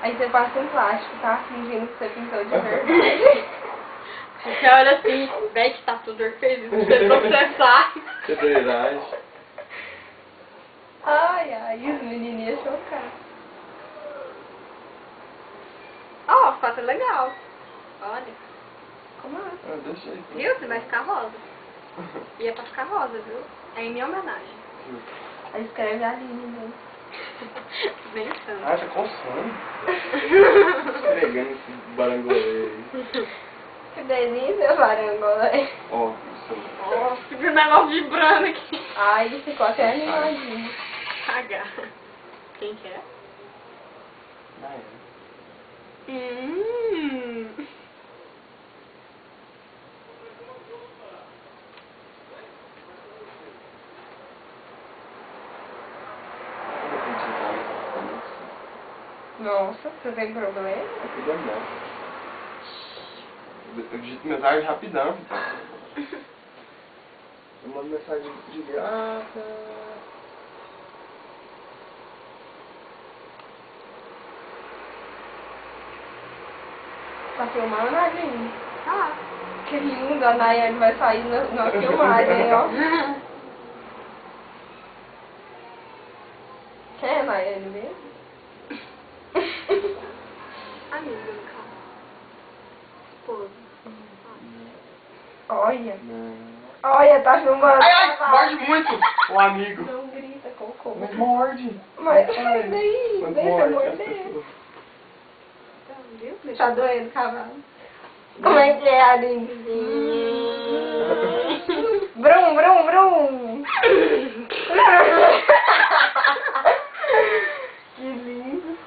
Aí você passa um plástico, tá? Fingindo que você pintou de verdade. Você olha assim, vê que tá tudo perfeito, você processar. Que verdade. Ai, ai, os menininhos chocados. Ó, ficou até legal. Olha. Como assim? Ah, deixa aí. Viu? Você vai ficar rosa. E é pra ficar rosa, viu? É em minha homenagem. Aí escreve a linha, né? Bem santo. Ah, tá coçando. Esfregando esse barangolê aí. Que delícia, varangolé. Ó, isso. Nossa, que negócio vibrando aqui. Ai, ficou até animadinho. Cagar. Quem que é? Ah, é. Nossa, você tem problema? Tudo bem. Eu digito mensagem rapidão, tá? Eu mando mensagem de graça. Tá filmando, Nadine? Tá. Que lindo, a Nayane vai sair na filmagem, ó. Quem é a Nayane mesmo? Amiga, no caso. Esposa. Olha. Não. Olha, tá filmando. Ai, ai, morde muito o amigo. Não grita, cocô. Mas morde. Mas Ai, sai daí, mas deixa morde morder. as pessoas. Então, viu? Deixa Tá doendo, cavalo? Como é que é, Aline? Brum, brum, brum. Que lindo.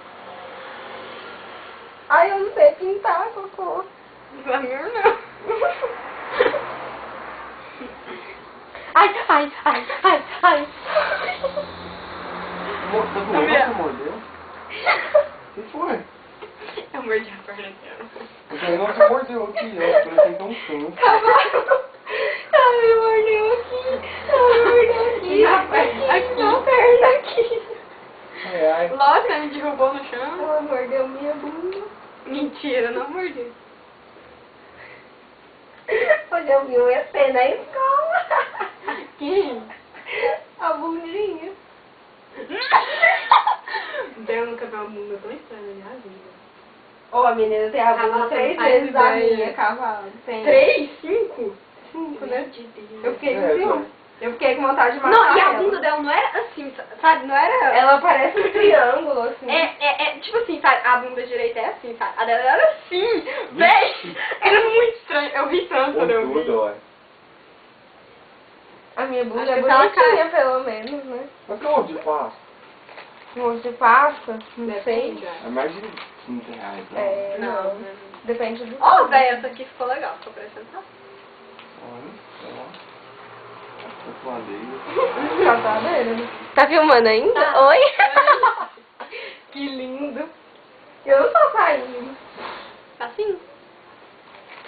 Ai, eu não sei pintar, cocô. Zamir não. Ai, ai, ai, ai, ai. Tá doendo? Você mordeu? O que foi? Eu mordi a perna dela. Você mordeu aqui, ó. Parecendo tão canto. Cavalo. Ela me mordeu aqui. Ela me mordeu aqui. Na perna, Aqui, na perna, aqui. Ai, ai. Lógico, ela me derrubou no chão. Ela mordeu minha bunda. Mentira, não mordi. Hoje eu vi um ET na escola. Quem? A bundinha. Eu nunca vi uma bunda tão estranha na minha vida. Ô, a menina tem a bunda Cavalo 3 faz vezes a ideia. minha, cavalo. Tem. 3? 5? 5, né? De Deus. Eu fiquei com É, ciúme. Eu fiquei com vontade de matar Não, e a ela. bunda dela não era assim, sabe? Não era... Ela parece um triângulo, assim. É, tipo assim, sabe? A bunda direita é assim, sabe? A dela era assim, véi! Era muito estranho. Eu ri tanto quando eu vi. Tudo, ó. A minha bunda Acho é que tá na bonitinha, pelo menos, né? Mas que onde passa? Hoje de pasta, não Depende, sei. é. É mais de 15 reais, né? É, Não, não. não. Depende do... Ó, véi, essa aqui ficou legal. Ficou parecendo, tá? Olha, ó. Tá madeira. Casadeira, né? Tá filmando ainda? Tá. Oi? Que lindo. Eu não tô saindo. Assim.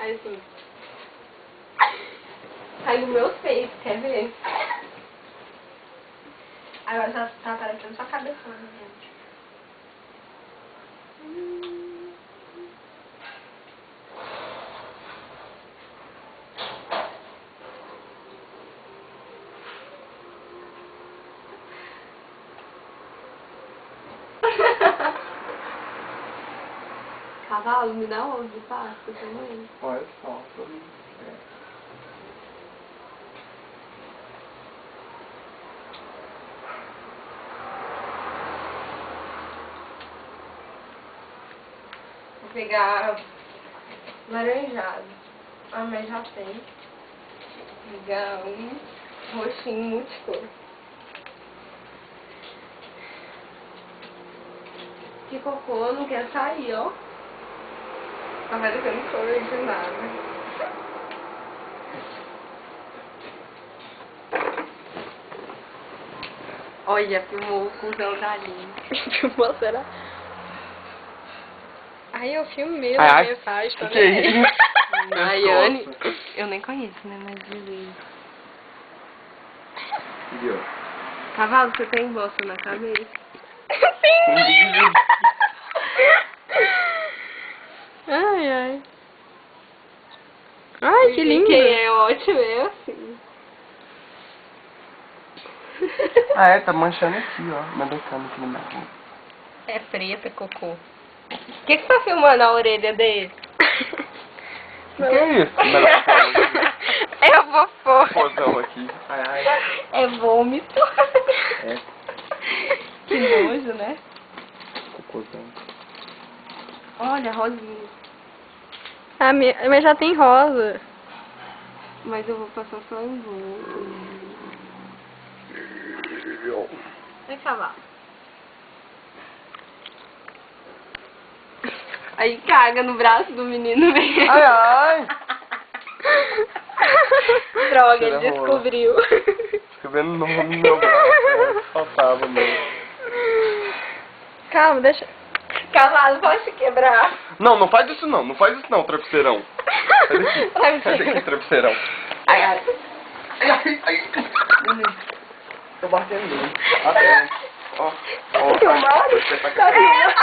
Aí assim. Saiu meus peitos, quer ver? Agora já tá parecendo sua cabeçona, gente. Cavalo, me dá onde passa também. Olha só. Todo mundo. Vou pegar laranjado. Ah, mas já tem. Vou pegar um roxinho multicor. Que cocô não quer sair, ó. Tá parecendo cor de nada. Olha, filmou o cuzão da Aline. Filmou, será? Ai, eu filmei Ai, na ai. mensagem Que também. é isso? Nayane. Nossa. Eu nem conheço, né? Mas beleza. Viu? Cavalo, você tem bosta na cabeça? Sim! Ai, ai. Ai, que lindo. Quem é ótimo é assim. Ah, é, tá manchando aqui, ó. Na becana aqui na minha roupa. É preta, cocô. O que você tá filmando a orelha dele? O que é isso? É o fofo. Pozão aqui. Ai, ai. É vômito. É, Que nojo, né? cocôzão. Olha, rosinha. Ah, mas já tem rosa. Mas eu vou passar só em volta. Vai acabar. Aí caga no braço do menino mesmo. Ai, ai. Droga, Cheira ele rola. descobriu. Escrevendo o nome no meu braço. Faltava mesmo. Calma, deixa. Cavalo, pode quebrar. Não, não faz isso não. Não faz isso não, travesseirão. Sai daqui. Sai daqui, travesseirão. Ai, ai. Ai, ai, ai. Tô batendo nele. Até. Ó, ó. Filmaram? Você tá Tá filmando?